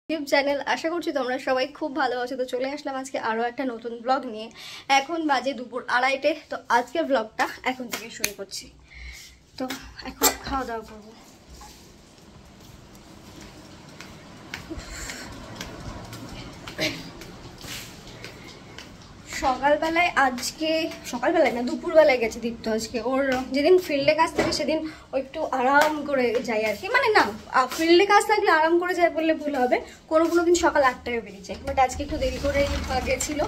YouTube channel. আশা করছি তোমরা সবাই খুব ভালো আছো। তো চলে আসলাম আজকে আরও একটা নতুন ব্লগ নিয়ে। এখন বাজে দুপুর 2:30। তো আজকের ব্লগটা এখন থেকে শুরু করছি। তো এখন খাওয়া দাওয়া করবো। সকালবেলায় সকালবেলায় না, দুপুরবেলায় গেছে দীপ্ত আজকে। ওর যেদিন ফিল্ডে কাজ থাকে সেদিন ও একটু আরাম করে যায় আর কি। মানে না, ফিল্ডে কাজ থাকলে আরাম করে যায় বললে ভুল হবে। কোনো দিন সকাল 8টায় বেরিয়ে যায়, বাট আজকে একটু দেরি করে গেছিলো।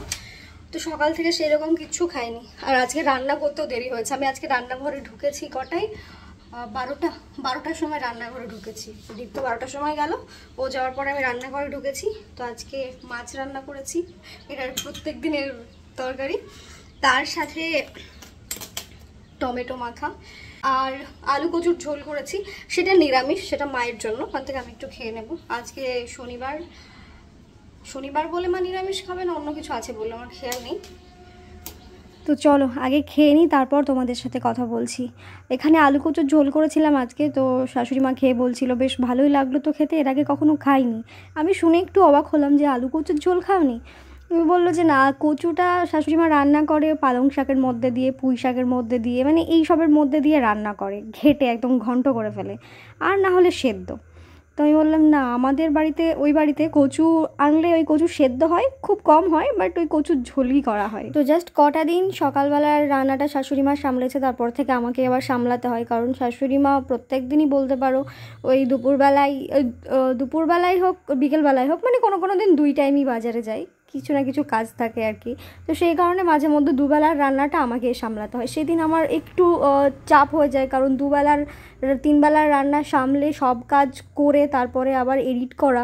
তো সকাল থেকে সেরকম কিচ্ছু খাইনি। আর আজকে রান্না করতেও দেরি হয়েছে। আমি আজকে রান্নাঘরে ঢুকেছি কটায়, 12টার সময় রান্নাঘরে ঢুকেছি। দীপ্ত 12টার সময় গেল, ও যাওয়ার পরে আমি রান্নাঘরে ঢুকেছি। তো আজকে মাছ রান্না করেছি, এটার প্রত্যেক দিনের তরকারি, তার সাথে টমেটো মাখা আর আলু কচুর ঝোল করেছি। সেটা নিরামিষ, সেটা মায়ের জন্য, ওখান থেকে আমি একটু খেয়ে নেব। আজকে শনিবার বলে মা নিরামিষ খাবে না অন্য কিছু আছে বললো, আমার খেয়াল নেই। তো চলো আগে খেয়ে নিই, তারপর তোমাদের সাথে কথা বলছি। এখানে আলু কচুর ঝোল করেছিলাম আজকে। তো শাশুড়ি মা খেয়ে বলছিল বেশ ভালোই লাগলো তো খেতে, এর আগে কখনো খাইনি। আমি শুনে একটু অবাক হলাম যে আলু কচুর ঝোল খাওনি। বললো যে না, কচুটা শাশুড়ি মা রান্না করে পালং শাকের মধ্যে দিয়ে, পুঁই শাকের মধ্যে দিয়ে, মানে এই সবের মধ্যে দিয়ে রান্না করে, ঘেটে একদম ঘন্ট করে ফেলে, আর না হলে সেদ্ধ। তো আমি বললাম না, আমাদের বাড়িতে ওই বাড়িতে কচু আনলে ওই কচু সেদ্ধ হয়, খুব কম হয়, বাট ওই কচুর ঝোলই করা হয়। তো জাস্ট কটা দিন সকালবেলার রান্নাটা শাশুড়ি মা সামলেছে, তারপর থেকে আমাকে আবার সামলাতে হয়। কারণ শাশুড়ি মা প্রত্যেক দিনই বলতে পারো ওই দুপুরবেলায় হোক বিকেলবেলায় হোক, মানে কোনো দিন 2 টাইমই বাজারে যায়, কিছু না কিছু কাজ থাকে আর কি। তো সেই কারণে মাঝে মধ্যে দুবেলার রান্নাটা আমাকে সামলাতে হয়। সেদিন আমার একটু চাপ হয়ে যায়, কারণ 3 বেলার রান্না সামলে সব কাজ করে তারপরে আবার এডিট করা,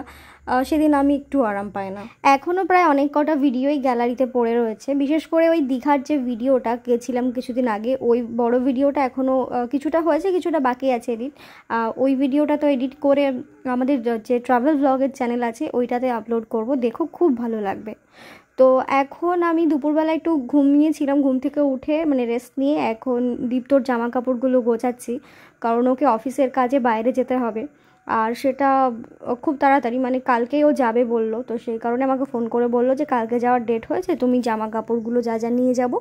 সেদিন আমি একটু আরাম পাই না। এখনও প্রায় অনেক কটা ভিডিওই গ্যালারিতে পড়ে রয়েছে। বিশেষ করে ওই দীঘার যে ভিডিওটা গেছিলাম কিছুদিন আগে, ওই বড় ভিডিওটা এখনও কিছুটা হয়েছে, কিছুটা বাকি আছে এডিট। ওই ভিডিওটা তো এডিট করে আমাদের যে ট্রাভেল ব্লগের চ্যানেল আছে ওইটাতে আপলোড করব, দেখো খুব ভালো লাগবে। তো এখন আমি দুপুরবেলা একটু ঘুমিয়েছিলাম, ঘুম থেকে উঠে মানে রেস্ট নিয়ে এখন দীপ্তর জামা কাপড়গুলো গোছাচ্ছি, কারণ ওকে অফিসের কাজে বাইরে যেতে হবে। আর সেটা খুব তাড়াতাড়ি, মানে কালকেই ও যাবে বললো। তো সেই কারণে আমাকে ফোন করে বললো যে কালকে যাওয়ার ডেট হয়েছে, তুমি জামা কাপড়গুলো যা যা নিয়ে যাব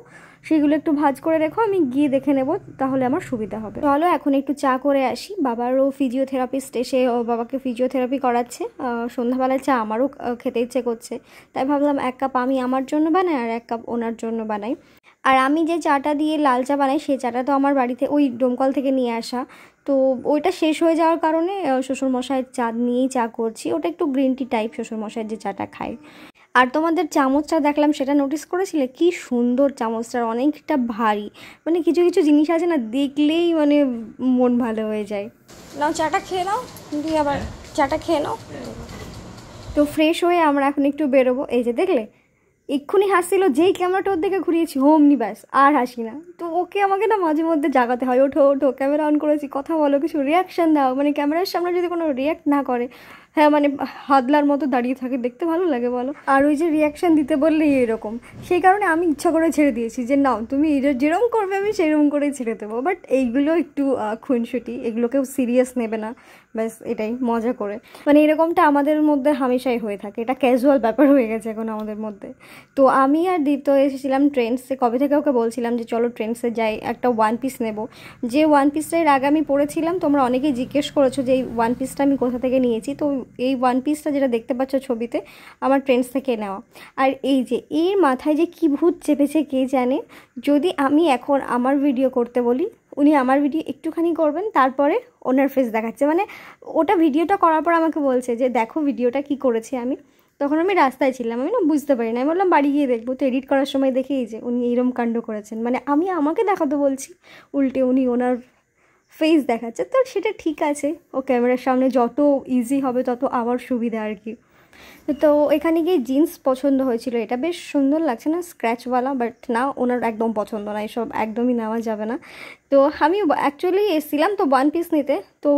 সেগুলো একটু ভাঁজ করে রেখো, আমি গিয়ে দেখে নেব, তাহলে আমার সুবিধা হবে। চলো এখন একটু চা করে আসি। বাবারও ফিজিওথেরাপিস্ট এসে ও বাবাকে ফিজিওথেরাপি করাচ্ছে। সন্ধ্যাবেলায় চা আমারও খেতে ইচ্ছে করছে, তাই ভাবলাম 1 কাপ আমি আমার জন্য বানাই আর 1 কাপ ওনার জন্য বানাই। আর আমি যে চাটা দিয়ে লাল চা বানাই সেই চাটা তো আমার বাড়িতে ওই ডোমকল থেকে নিয়ে আসা। তো ওইটা শেষ হয়ে যাওয়ার কারণে শ্বশুরমশাইয়ের চা নিয়েই চা করছি। ওটা একটু গ্রিন টি টাইপ, শ্বশুরমশাইয়ের যে চাটা খায়। আর তোমাদের চামচটা দেখলাম, সেটা নোটিস করেছিলে? কি সুন্দর চামচটার, অনেকটা ভারী। মানে কিছু কিছু জিনিস আছে না, দেখলেই মানে মন ভালো হয়ে যায়। নাও চাটা খেয়ে নাও, দিয়ে আবার চাটা খেয়ে নাও। তো ফ্রেশ হয়ে আমরা এখন একটু বেরোবো। এই যে দেখলে এক্ষুনি হাসছিল, যেই ক্যামেরাটা ওর দিকে ঘুরিয়েছি হোমনি ব্যাস আর হাসি না। তো ওকে আমাকে না মাঝে মধ্যে জাগাতে হয়, ওঠো ওঠো, ক্যামেরা অন করেছি, কথা বলো, কিছু রিয়াকশান দাও। মানে ক্যামেরার সামনে যদি কোনো রিয়াক্ট না করে, হ্যাঁ মানে হাদলার মতো দাঁড়িয়ে থাকে, দেখতে ভালো লাগে বলো? আর ওই যে রিয়াকশান দিতে বললেই এরকম, সেই কারণে আমি ইচ্ছা করে ছেড়ে দিয়েছি যে নাও তুমি যেরকম করবে আমি সেরকম করেই ছেড়ে দেবো। বাট এইগুলো একটু খুনসুটি, এগুলোকেও সিরিয়াস নেবে না, ব্যাস এটাই মজা করে। মানে এরকমটা আমাদের মধ্যে হামেশাই হয়ে থাকে, এটা ক্যাজুয়াল ব্যাপার হয়ে গেছে এখন আমাদের মধ্যে। তো আমি আর দীপ্ত এসেছিলাম ট্রেন্ডসে। কবে থেকে ওকে বলছিলাম যে চলো ট্রেন্ডসে যাই, একটা 1 পিস নেব। যে 1 পিসটা এর আগে আমি পরেছিলাম, তোমরা অনেকেই জিজ্ঞেস করেছো যে এই 1 পিসটা আমি কোথা থেকে নিয়েছি। তো এই 1 পিসটা যেটা দেখতে পাচ্ছ ছবিতে, আমার ট্রেন্ডস থেকে নেওয়া। আর এই যে এর মাথায় যে কী ভূত চেপেছে কে জানে, যদি আমি এখন আমার ভিডিও করতে বলি, উনি আমার ভিডিও একটুখানি করবেন, তারপরে ওনার ফেস দেখাচ্ছে। মানে ওটা ভিডিওটা করার পর আমাকে বলছে যে দেখো ভিডিওটা কি করেছি আমি। তখন আমি রাস্তায় ছিলাম, আমি না বুঝতে পারি না, আমি বললাম বাড়ি গিয়ে দেখবো। তো এডিট করার সময় দেখেই যে উনি এইরকম কাণ্ড করেছেন, মানে আমি আমাকে দেখাতে বলছি, উল্টে উনি ওনার ফেস দেখাচ্ছে। তো সেটা ঠিক আছে, ও ক্যামেরার সামনে যত ইজি হবে তত আমার সুবিধা আর কি। তো এখানে গিয়ে জিন্স পছন্দ হয়েছিল, এটা বেশ সুন্দর লাগছে না, স্ক্র্যাচওয়ালা, বাট না ওনার একদম পছন্দ না, এসব একদমই নেওয়া যাবে না। তো আমি অ্যাকচুয়ালি এসেছিলাম তো 1 পিস নিতে। তো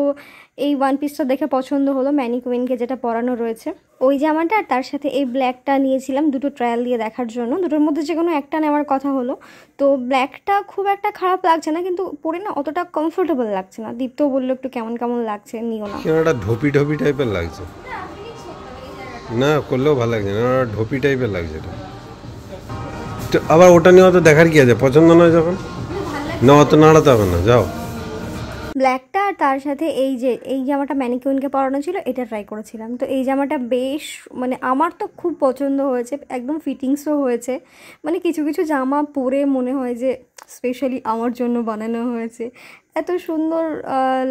এই 1 পিসটা দেখে পছন্দ হলো, ম্যানিকুইনকে যেটা পরানো রয়েছে ওই জামাটা, আর তার সাথে এই ব্ল্যাকটা নিয়েছিলাম দুটো ট্রায়াল দিয়ে দেখার জন্য। দুটোর মধ্যে যে কোনো একটা নেওয়ার কথা হলো। তো ব্ল্যাকটা খুব একটা খারাপ লাগছে না, কিন্তু পরে না অতটা কমফোর্টেবল লাগছে না। দীপ্ত বললো একটু কেমন কেমন লাগছে, নিও না, একটা ধপি ধপি টাইপের লাগছে। না করলেও ভালো লাগছে না, ঢোপি টাইপের লাগছে এটা। তো আবার ওটা নিয়ে অত দেখার কি আছে, পছন্দ নয় যখন না অত নাড়াতে হবে না, যাও। ব্ল্যাকটা আর তার সাথে এই জামাটা ম্যানিকুইনকে পরানো ছিল, এটা ট্রাই করেছিলাম। তো এই জামাটা বেশ মানে আমার তো খুব পছন্দ হয়েছে, একদম ফিটিংসও হয়েছে। মানে কিছু কিছু জামা পরে মনে হয় যে স্পেশালি আমার জন্য বানানো হয়েছে, এত সুন্দর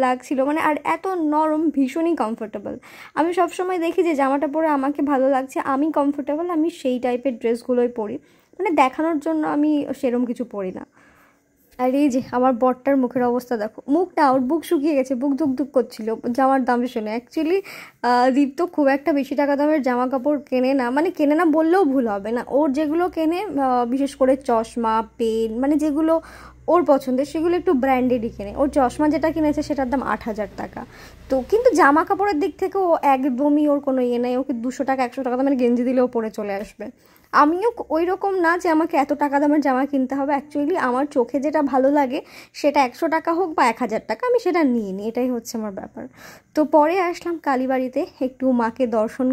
লাগছিল মানে, আর এত নরম, ভীষণই কমফোর্টেবল। আমি সবসময় দেখি যে জামাটা পরে আমাকে ভালো লাগছে, আমি কমফোর্টেবল, আমি সেই টাইপের ড্রেসগুলোই পরি, মানে দেখানোর জন্য আমি সেরম কিছু পরি না। আর এই যে আমার বরটার মুখের অবস্থা দেখো, মুখটা ওর বুক শুকিয়ে গেছে, বুক ধুক ধুক করছিল জামার দাম শুনে। অ্যাকচুয়ালি দীপ তো খুব একটা বেশি টাকা দামের জামা কাপড় কেনে না, মানে কেনে না বললেও ভুল হবে না। ওর যেগুলো কেনে বিশেষ করে চশমা, পেন, মানে যেগুলো ওর পছন্দের সেগুলো একটু ব্র্যান্ডেডই কেনে। ওর চশমা যেটা কিনেছে সেটার দাম 8,000 টাকা। তো কিন্তু জামা কাপড়ের দিক থেকে ও একদমই ওর কোনো ইয়ে নেই, ওকে 200 টাকা 100 টাকা দামের গেঞ্জি দিলেও পরে চলে আসবে। আমিও ওই রকম না যে আমাকে এত টাকা দামের জামা কিনতে হবে। অ্যাকচুয়ালি আমার চোখে যেটা ভালো লাগে সেটা 100 টাকা হোক বা 1000 টাকা, আমি সেটা নিয়ে নিই, এটাই হচ্ছে আমার ব্যাপার। তো পরে আসলাম কালীবাড়িতে একটু মাকে দর্শন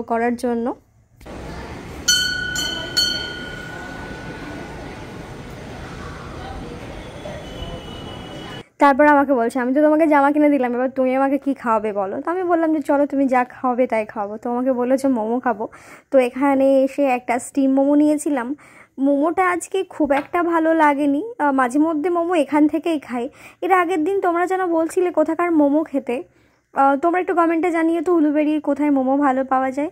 করার জন্য। তারপর আমাকে বলছে, আমি তো তোমাকে জামা কিনে দিলাম, এবার তুমি আমাকে কি খাওয়াবে বলো। তো আমি বললাম যে চলো তুমি যা খাওয়াবে তাই খাওয়াবো। তো আমাকে বললো যে মোমো খাবো। তো এখানে এসে একটা স্টিম মোমো নিয়েছিলাম। মোমোটা আজকে খুব একটা ভালো লাগেনি, মাঝে মধ্যে মোমো এখান থেকেই খাই। এর আগের দিন তোমরা যেন বলছিলে কোথাকার মোমো খেতে, তোমরা একটু কমেন্টে জানিয়ে তো উলুবেড়ির কোথায় মোমো ভালো পাওয়া যায়।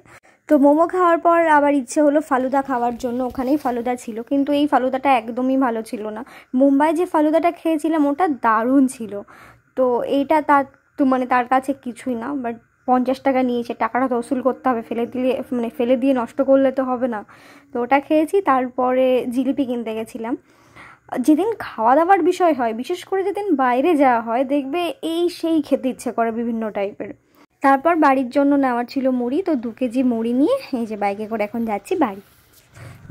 তো মোমো খাওয়ার পর আবার ইচ্ছে হলো ফালুদা খাওয়ার জন্য, ওখানেই ফালুদা ছিল, কিন্তু এই ফালুদাটা একদমই ভালো ছিল না। মুম্বাই যে ফালুদাটা খেয়েছিলাম ওটা দারুণ ছিল। তো এইটা মানে তার কাছে কিছুই না, বাট 50 টাকা নিয়েছে, টাকাটা তো ওসুল করতে হবে, ফেলে দিয়ে নষ্ট করলে তো হবে না। তো ওটা খেয়েছি। তারপরে জিলিপি কিনতে গেছিলাম। যেদিন খাওয়া দাওয়ার বিষয় হয়, বিশেষ করে যেদিন বাইরে যাওয়া হয়, দেখবে সেই খেতে ইচ্ছে করে বিভিন্ন টাইপের। তারপর বাড়ির জন্য নেওয়ার ছিল মুড়ি, তো 2 কেজি মুড়ি নিয়ে এই যে বাইকে করে এখন যাচ্ছি বাড়ি।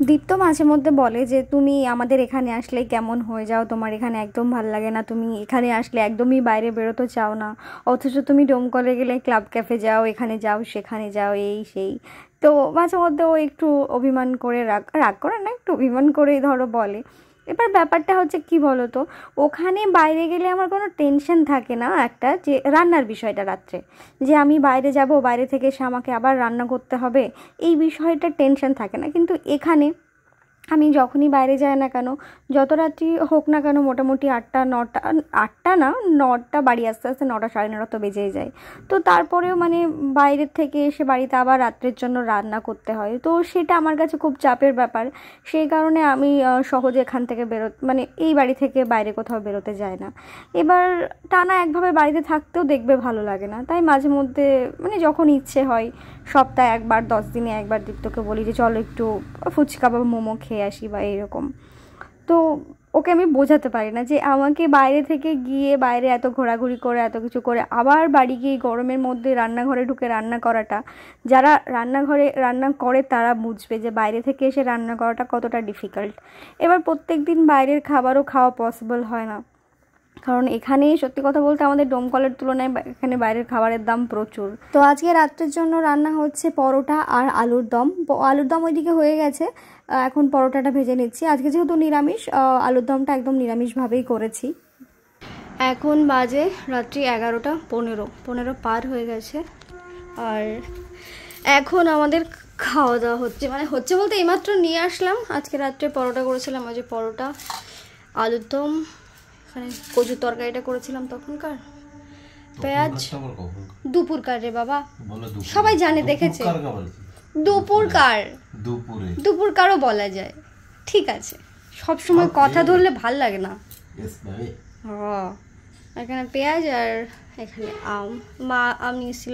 দীপ তো মাঝে মধ্যে বলে যে তুমি আমাদের এখানে আসলে কেমন হয়ে যাও, তোমার এখানে একদম ভালো লাগে না, তুমি এখানে আসলে একদমই বাইরে বেরোতে চাও না, অথচ তুমি ডোমকলে গেলে ক্লাব ক্যাফে যাও, এখানে যাও সেখানে যাও, এই সেই। তো মাঝে মধ্যে ও একটু অভিমান করে রাগ করে না, একটু অভিমান করেই ধরো বলে। এবার ব্যাপারটা হচ্ছে কি বলো তো, ওখানে বাইরে গেলে আমার কোনো টেনশন থাকে না একটা, যে রান্নার বিষয়টা রাত্রে, যে আমি বাইরে যাব, বাইরে থেকে এসে আমাকে আবার রান্না করতে হবে, এই বিষয়টা টেনশন থাকে না। কিন্তু এখানে আমি যখনই বাইরে যাই না কেন, যত রাত্রি হোক না কেন, মোটামুটি 8টা না 9টা, বাড়ি আস্তে আস্তে 9টা 9:30 তো বেজেই যায়। তো তারপরেও মানে বাইরের থেকে এসে বাড়িতে আবার রাত্রের জন্য রান্না করতে হয়, তো সেটা আমার কাছে খুব চাপের ব্যাপার। সেই কারণে আমি সহজে এখান থেকে মানে এই বাড়ি থেকে বাইরে কোথাও বেরোতে যাই না। এবার টানা একভাবে বাড়িতে থাকতেও দেখবে ভালো লাগে না, তাই মাঝে মধ্যে মানে যখন ইচ্ছে হয়, সপ্তাহে একবার, 10 দিনে একবার দীপ্তকে বলি যে চলো একটু ফুচকা বা মোমো খেয়ে আসি বা এরকম। তো ওকে আমি বোঝাতে পারি না যে আমাকে বাইরে থেকে গিয়ে বাইরে এত ঘোরাঘুরি করে এত কিছু করে আবার বাড়ি গিয়ে গরমের মধ্যে রান্নাঘরে ঢুকে রান্না করাটা, যারা রান্নাঘরে রান্না করে তারা বুঝবে যে বাইরে থেকে এসে রান্না করাটা কতটা ডিফিকাল্ট। এবার প্রত্যেক দিন বাইরের খাবারও খাওয়া পসিবল হয় না, কারণ এখানে সত্যি কথা বলতে আমাদের ডোমকলের তুলনায় এখানে বাইরের খাবারের দাম প্রচুর। তো আজকে রাত্রের জন্য রান্না হচ্ছে পরোটা আর আলুর দম। আলুর দম ওইদিকে হয়ে গেছে, এখন পরোটাটা ভেজে নিচ্ছি। আজকে যেহেতু নিরামিষ, আলুর দমটা একদম নিরামিষভাবেই করেছি। এখন বাজে রাত্রি 11:15 পার হয়ে গেছে, আর এখন আমাদের খাওয়া দাওয়া হচ্ছে, মানে হচ্ছে বলতে এইমাত্র নিয়ে আসলাম। আজকে রাত্রে পরোটা করেছিলাম, আজ পরোটা, আলুর দম, এখানে কচুর তরকারিটা করেছিলাম তখনকার, পেঁয়াজ। দুপুরকার রে বাবা, সবাই জানে, দেখেছে, দুপুরকারও বলা যায়, ঠিক আছে, সব সময় কথা ধরলে ভাল লাগে না। এখানে পেঁয়াজ আর এখানে আম, মা আম নিয়েছিল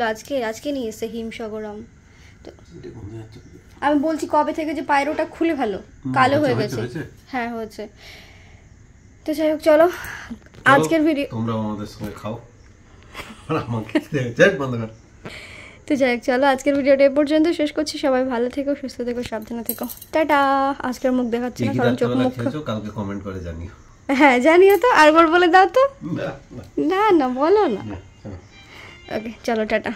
আজকে নিয়ে এসে হিমসাগর আম। তো আমি বলছি কবে থেকে যে পায়রোটা খুলে ফেলো, কালো হয়ে গেছে। হ্যাঁ হয়েছে। তো যাই হোক, চলো আজকের ভিডিও, তোমরা আমাদের সঙ্গে খাও আর আমাকে বন্ধ কর। তো যাই হোক, চলো আজকের ভিডিওটা এই পর্যন্ত শেষ করছি। সবাই ভালো থেকো, সুস্থ থেকো, সাবধানে থেকো, টাটা। আজকের মুখ দেখাচ্ছি না কারণ চোখ মুখ, কালকে কমেন্ট করে জানিও। হ্যাঁ জানিও তো, আরেকবার বলে দাও তো। না না বলো না। ওকে চলো, টাটা।